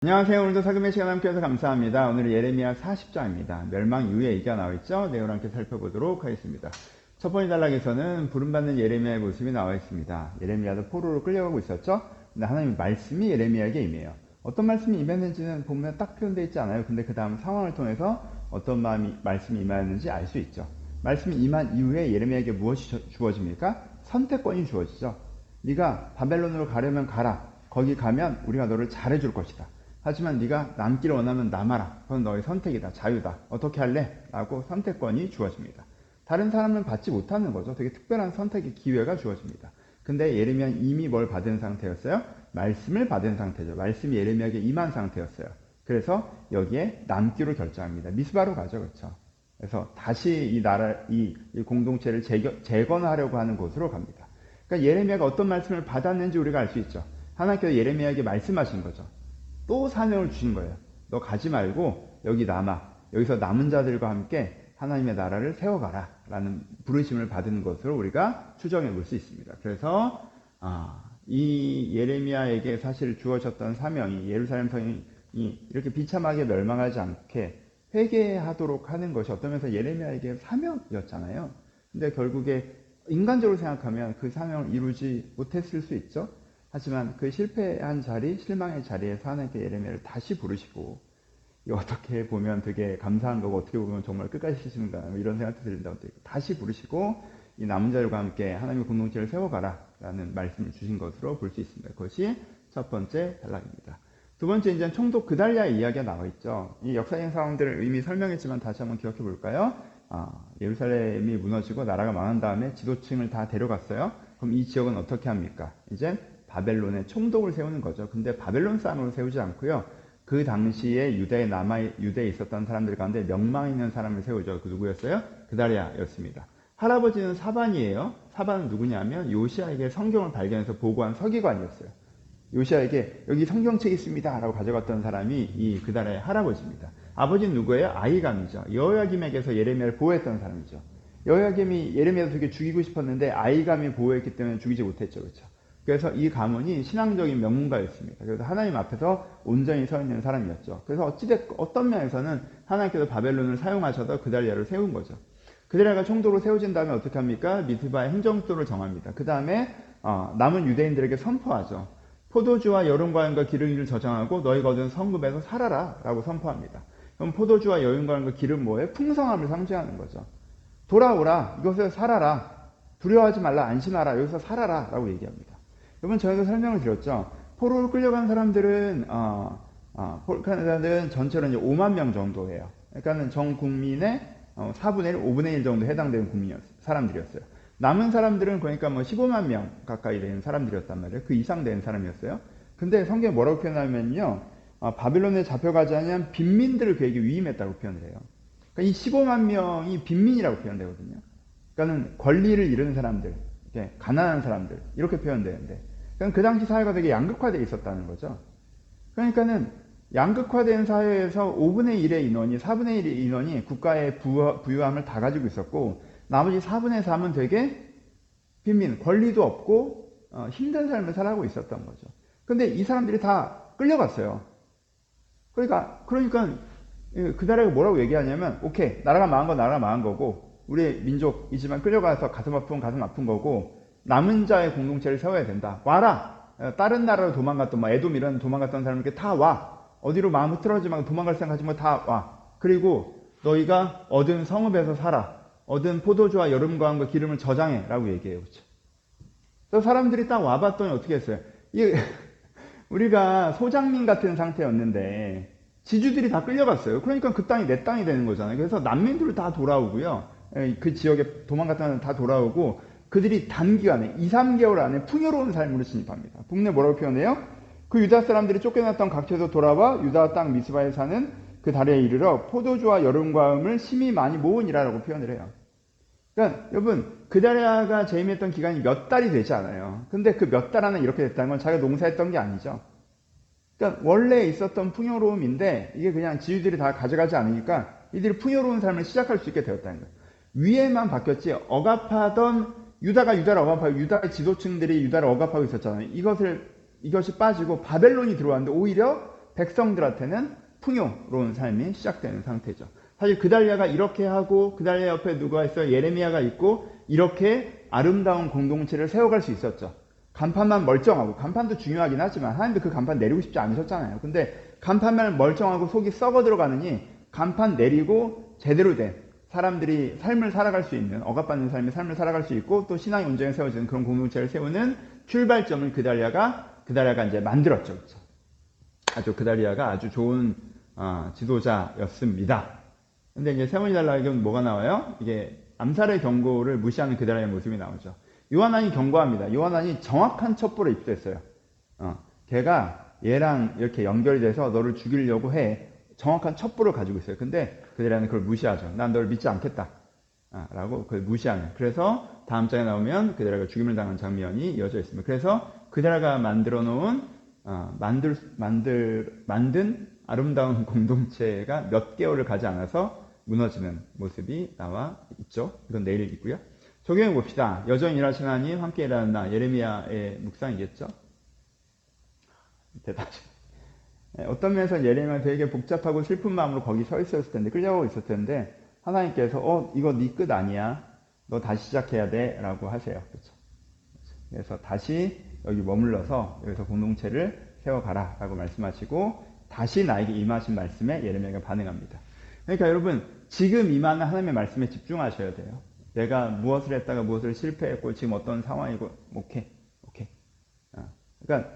안녕하세요. 오늘도 살금의 시간 함께해서 감사합니다. 오늘은 예레미야 40장입니다. 멸망 이후에 얘기가 나와있죠? 내용을 함께 살펴보도록 하겠습니다. 첫 번째 단락에서는 부름받는 예레미야의 모습이 나와 있습니다. 예레미야도 포로로 끌려가고 있었죠? 근데 하나님의 말씀이 예레미야에게 임해요. 어떤 말씀이 임했는지는 본문에 딱 표현되어 있지 않아요. 근데 그 다음 상황을 통해서 어떤 말씀이 임하였는지 알 수 있죠. 말씀이 임한 이후에 예레미야에게 무엇이 주어집니까? 선택권이 주어지죠. 네가 바벨론으로 가려면 가라. 거기 가면 우리가 너를 잘해줄 것이다. 하지만 네가 남기를 원하면 남아라. 그건 너의 선택이다. 자유다. 어떻게 할래? 라고 선택권이 주어집니다. 다른 사람은 받지 못하는 거죠. 되게 특별한 선택의 기회가 주어집니다. 근데 예레미야는 이미 뭘 받은 상태였어요? 말씀을 받은 상태죠. 말씀이 예레미야에게 임한 상태였어요. 그래서 여기에 남기로 결정합니다. 미스바로 가죠. 그렇죠? 그래서 다시 이 공동체를 재건하려고 하는 곳으로 갑니다. 그러니까 예레미야가 어떤 말씀을 받았는지 우리가 알 수 있죠. 하나님께서 예레미야에게 말씀하신 거죠. 또 사명을 주신 거예요. 너 가지 말고 여기 남아. 여기서 남은 자들과 함께 하나님의 나라를 세워가라 라는 부르심을 받은 것으로 우리가 추정해 볼 수 있습니다. 그래서 이 예레미야에게 사실 주어졌던 사명이 예루살렘 성이 이렇게 비참하게 멸망하지 않게 회개하도록 하는 것이 어떤 면에서 예레미야에게 사명이었잖아요. 근데 결국에 인간적으로 생각하면 그 사명을 이루지 못했을 수 있죠. 하지만 그 실패한 자리, 실망의 자리에서 하나님께 예레미야를 다시 부르시고, 이거 어떻게 보면 되게 감사한 거고, 어떻게 보면 정말 끝까지 쓰시는가, 이런 생각도 들린다. 다시 부르시고, 이 남은 자들과 함께 하나님의 공동체를 세워가라, 라는 말씀을 주신 것으로 볼 수 있습니다. 그것이 첫 번째 단락입니다. 두 번째, 이제 총독 그달리아의 이야기가 나와 있죠. 이 역사적인 상황들을 이미 설명했지만 다시 한번 기억해 볼까요? 예루살렘이 무너지고 나라가 망한 다음에 지도층을 다 데려갔어요. 그럼 이 지역은 어떻게 합니까? 이제 바벨론의 총독을 세우는 거죠. 근데 바벨론 사람으로 세우지 않고요. 그 당시에 유대에 있었던 사람들 가운데 명망 있는 사람을 세우죠. 그 누구였어요? 그달리아였습니다. 할아버지는 사반이에요. 사반은 누구냐면 요시아에게 성경을 발견해서 보고한 서기관이었어요. 요시아에게 여기 성경책이 있습니다 라고 가져갔던 사람이 이 그달리아의 할아버지입니다. 아버지는 누구예요? 아이감이죠. 여호야김에게서 예레미야를 보호했던 사람이죠. 여호야김이 예레미야를 되게 죽이고 싶었는데 아이감이 보호했기 때문에 죽이지 못했죠. 그렇죠? 그래서 이 가문이 신앙적인 명문가였습니다. 그래서 하나님 앞에서 온전히 서 있는 사람이었죠. 그래서 어떤 면에서는 하나님께서 바벨론을 사용하셔서 그달리아를 세운 거죠. 그달리아가 총독으로 세워진 다음에 어떻게 합니까? 미스바의 행정도를 정합니다. 그 다음에 남은 유대인들에게 선포하죠. 포도주와 여름과일과 기름을 저장하고 너희가 얻은 성급에서 살아라 라고 선포합니다. 그럼 포도주와 여름과일과 기름 뭐예요? 풍성함을 상징하는 거죠. 돌아오라. 이것에서 살아라. 두려워하지 말라. 안심하라. 여기서 살아라 라고 얘기합니다. 여러분, 저희가 설명을 드렸죠. 포로로 끌려간 사람들은 전체로 이제 5만 명 정도예요. 그러니까 전 국민의 4분의 1, 5분의 1 정도 해당되는 사람들이었어요. 남은 사람들은 그러니까 15만 명 가까이 되는 사람들이었단 말이에요. 그 이상 되는 사람이었어요. 근데 성경에 뭐라고 표현하면요. 바빌론에 잡혀가지 않은 빈민들을 그에게 위임했다고 표현을 해요. 그러니까 이 15만 명이 빈민이라고 표현되거든요. 그러니까는 권리를 잃은 사람들, 가난한 사람들, 이렇게 표현되는데, 그 당시 사회가 되게 양극화되어 있었다는 거죠. 그러니까는 양극화된 사회에서 5분의 1의 인원이, 4분의 1의 인원이 국가의 부유함을 다 가지고 있었고, 나머지 4분의 3은 되게 빈민, 권리도 없고 힘든 삶을 살아가고 있었던 거죠. 근데 이 사람들이 다 끌려갔어요. 그러니까 그달리아가 뭐라고 얘기하냐면, 오케이, 나라가 망한 건 나라가 망한 거고, 우리 민족이지만 끌려가서 가슴 아픈 거고, 남은 자의 공동체를 세워야 된다. 와라. 다른 나라로 도망갔던 에돔 이런 도망갔던 사람들께 다 와. 어디로 마음 흐트러지지 말고 도망갈 생각하지 말고 다 와. 그리고 너희가 얻은 성읍에서 살아. 얻은 포도주와 여름과함과 기름을 저장해 라고 얘기해요. 그렇죠? 그래서 사람들이 딱 와봤더니 어떻게 했어요? 우리가 소장민 같은 상태였는데 지주들이 다 끌려갔어요. 그러니까 그 땅이 내 땅이 되는 거잖아요. 그래서 난민들을 다 돌아오고요. 그 지역에 도망갔던 사람 다 돌아오고, 그들이 단기간에 2, 3개월 안에 풍요로운 삶으로 진입합니다. 북내 뭐라고 표현해요? 그 유다 사람들이 쫓겨났던 각처에서 돌아와 유다 땅 미스바에 사는 그 달에 이르러 포도주와 여름과음을 심히 많이 모으니라라고 표현을 해요. 그러니까 여러분, 그달리아가 재임했던 기간이 몇 달이 되지 않아요. 근데 그 몇 달 안에 이렇게 됐다는 건 자기가 농사했던 게 아니죠. 그러니까 원래 있었던 풍요로움인데 이게 그냥 지주들이 다 가져가지 않으니까 이들이 풍요로운 삶을 시작할 수 있게 되었다는 거예요. 위에만 바뀌었지 억압하던 유다를 억압하고 유다의 지도층들이 유다를 억압하고 있었잖아요. 이것이 빠지고 바벨론이 들어왔는데 오히려 백성들한테는 풍요로운 삶이 시작되는 상태죠. 사실 그달랴가 이렇게 하고 그달랴 옆에 누가 있어요? 예레미야가 있고 이렇게 아름다운 공동체를 세워갈 수 있었죠. 간판만 멀쩡하고, 간판도 중요하긴 하지만 하나님도 그 간판 내리고 싶지 않으셨잖아요. 근데 간판만 멀쩡하고 속이 썩어 들어가느니 간판 내리고 제대로 된 사람들이 삶을 살아갈 수 있는, 억압받는 삶의 삶을 살아갈 수 있고 또 신앙의 온전히 세워지는 그런 공동체를 세우는 출발점을 그달랴가 이제 만들었죠. 그렇죠? 아주 그달랴가 아주 좋은 지도자였습니다. 근데 이제 세 번째 달라기는 뭐가 나와요? 이게 암살의 경고를 무시하는 그달랴의 모습이 나오죠. 요한왕이 경고합니다. 요한왕이 정확한 첩보를 입수했어요. 걔가 얘랑 이렇게 연결이 돼서 너를 죽이려고 해. 정확한 첩보를 가지고 있어요. 근데 그달랴는 그걸 무시하죠. 난 너를 믿지 않겠다. 라고 그걸 무시하는. 그래서 다음 장에 나오면 그달랴가 죽임을 당한 장면이 이어져 있습니다. 그래서 그달랴가 만들어 놓은 만든 아름다운 공동체가 몇 개월을 가지 않아서 무너지는 모습이 나와 있죠. 이건 내일 있고요. 적용해 봅시다. 여전히 일하시는 하나님, 함께 일하는 나, 예레미야의 묵상이겠죠. 대단하죠. 어떤 면에서 예레미야가 되게 복잡하고 슬픈 마음으로 거기 서 있었을 텐데, 끌려가고 있었을 텐데, 하나님께서 이거 네 끝 아니야. 너 다시 시작해야 돼. 라고 하세요. 그렇죠. 그래서 다시 여기 머물러서 여기서 공동체를 세워가라 라고 말씀하시고 다시 나에게 임하신 말씀에 예레미야가 반응합니다. 그러니까 여러분, 지금 임하는 하나님의 말씀에 집중하셔야 돼요. 내가 무엇을 했다가 무엇을 실패했고 지금 어떤 상황이고 오케이. 그러니까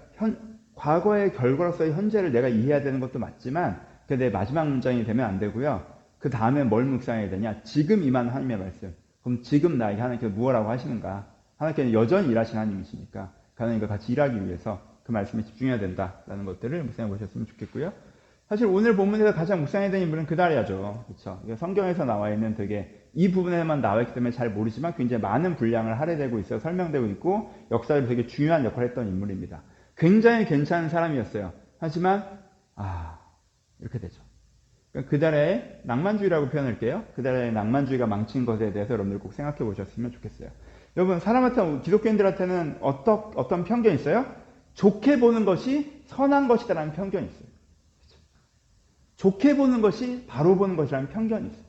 과거의 결과로서의 현재를 내가 이해해야 되는 것도 맞지만 그게 내 마지막 문장이 되면 안 되고요. 그 다음에 뭘 묵상해야 되냐? 지금 임하는 하나님의 말씀. 그럼 지금 나에게 하나님께서 무엇라고 하시는가? 하나님께서 여전히 일하시는 하나님이시니까 하나님과 같이 일하기 위해서 그 말씀에 집중해야 된다라는 것들을 묵상해 보셨으면 좋겠고요. 사실 오늘 본문에서 가장 묵상해야 되는 인물은 그달랴죠. 그렇죠? 성경에서 나와 있는 되게 이 부분에만 나와 있기 때문에 잘 모르지만 굉장히 많은 분량을 할애되고 있어 설명되고 있고 역사에 되게 중요한 역할을 했던 인물입니다. 굉장히 괜찮은 사람이었어요. 하지만 이렇게 되죠. 그달의 낭만주의라고 표현할게요. 그달의 낭만주의가 망친 것에 대해서 여러분들 꼭 생각해 보셨으면 좋겠어요. 여러분, 사람한테, 기독교인들한테는 어떤 편견이 있어요? 좋게 보는 것이 선한 것이다라는 편견이 있어요. 그렇죠? 좋게 보는 것이 바로 보는 것이라는 편견이 있어요.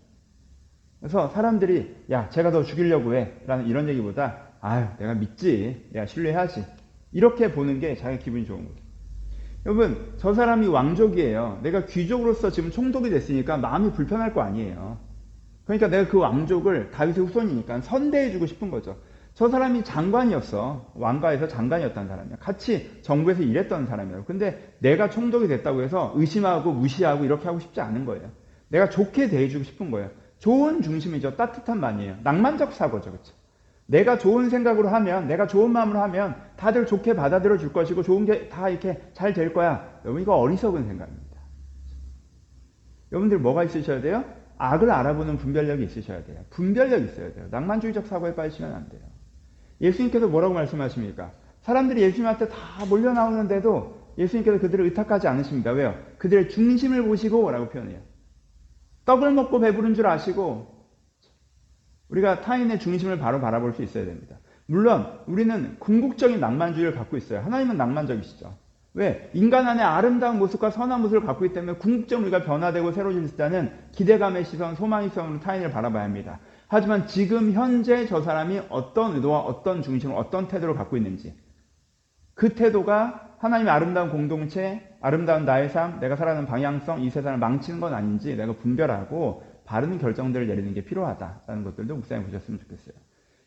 그래서 사람들이, 야, 제가 너 죽이려고 해. 라는 이런 얘기보다, 내가 믿지. 내가 신뢰하지. 이렇게 보는 게 자기 기분이 좋은 거죠. 여러분, 저 사람이 왕족이에요. 내가 귀족으로서 지금 총독이 됐으니까 마음이 불편할 거 아니에요. 그러니까 내가 그 왕족을 다윗의 후손이니까 선대해주고 싶은 거죠. 저 사람이 장관이었어. 왕가에서 장관이었던 사람이야. 같이 정부에서 일했던 사람이에요. 근데 내가 총독이 됐다고 해서 의심하고 무시하고 이렇게 하고 싶지 않은 거예요. 내가 좋게 대해주고 싶은 거예요. 좋은 중심이죠. 따뜻한 마음이에요. 낭만적 사고죠. 그렇죠? 내가 좋은 생각으로 하면, 내가 좋은 마음으로 하면 다들 좋게 받아들여 줄 것이고 좋은 게 다 이렇게 잘 될 거야. 여러분, 이거 어리석은 생각입니다. 여러분들 뭐가 있으셔야 돼요? 악을 알아보는 분별력이 있으셔야 돼요. 분별력이 있어야 돼요. 낭만주의적 사고에 빠지시면 안 돼요. 예수님께서 뭐라고 말씀하십니까? 사람들이 예수님한테 다 몰려 나오는데도 예수님께서 그들을 의탁하지 않으십니다. 왜요? 그들의 중심을 보시고 라고 표현해요. 떡을 먹고 배부른 줄 아시고 우리가 타인의 중심을 바로 바라볼 수 있어야 됩니다. 물론 우리는 궁극적인 낭만주의를 갖고 있어요. 하나님은 낭만적이시죠. 왜? 인간 안에 아름다운 모습과 선한 모습을 갖고 있기 때문에 궁극적으로 우리가 변화되고 새로워질 때는 기대감의 시선, 소망의 시선으로 타인을 바라봐야 합니다. 하지만 지금 현재 저 사람이 어떤 의도와 어떤 중심을 어떤 태도를 갖고 있는지 그 태도가 하나님의 아름다운 공동체, 아름다운 나의 삶, 내가 살아가는 방향성, 이 세상을 망치는 건 아닌지 내가 분별하고 바른 결정들을 내리는 게 필요하다라는 것들도 묵상해 보셨으면 좋겠어요.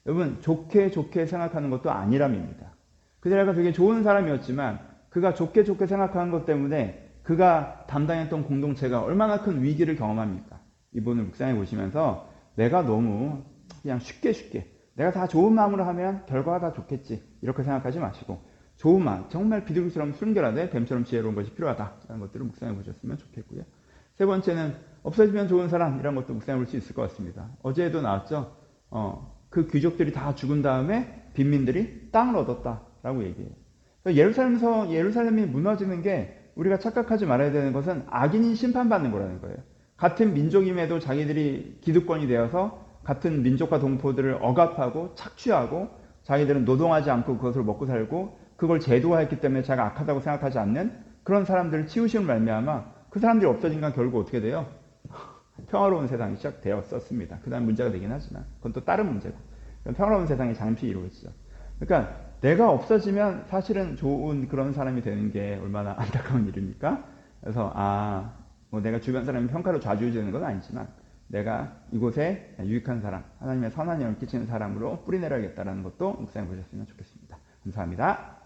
여러분, 좋게 생각하는 것도 아니람입니다. 그들가 되게 좋은 사람이었지만 그가 좋게 생각하는 것 때문에 그가 담당했던 공동체가 얼마나 큰 위기를 경험합니까? 이분을 묵상해 보시면서 내가 너무 그냥 쉽게 내가 다 좋은 마음으로 하면 결과가 다 좋겠지 이렇게 생각하지 마시고 좋은 마음, 정말 비둘기처럼 순결하되 뱀처럼 지혜로운 것이 필요하다라는 것들을 묵상해 보셨으면 좋겠고요. 세 번째는 없어지면 좋은 사람 이런 것도 묵상해 볼 수 있을 것 같습니다. 어제도 나왔죠. 그 귀족들이 다 죽은 다음에 빈민들이 땅을 얻었다라고 얘기해요. 예루살렘이 무너지는 게 우리가 착각하지 말아야 되는 것은 악인이 심판받는 거라는 거예요. 같은 민족임에도 자기들이 기득권이 되어서 같은 민족과 동포들을 억압하고 착취하고 자기들은 노동하지 않고 그것을 먹고 살고 그걸 제도화했기 때문에 자기가 악하다고 생각하지 않는 그런 사람들을 치우심을 말미암아 그 사람들이 없어진 건 결국 어떻게 돼요? 평화로운 세상이 시작되었었습니다. 그 다음 문제가 되긴 하지만 그건 또 다른 문제고 평화로운 세상이 잠시 이루어지죠. 그러니까 내가 없어지면 사실은 좋은 그런 사람이 되는 게 얼마나 안타까운 일입니까? 그래서 뭐 내가 주변 사람의 평가로 좌지우지되는 건 아니지만 내가 이곳에 유익한 사람, 하나님의 선한 영을 끼치는 사람으로 뿌리내려야겠다는 것도 묵상해 보셨으면 좋겠습니다. 감사합니다.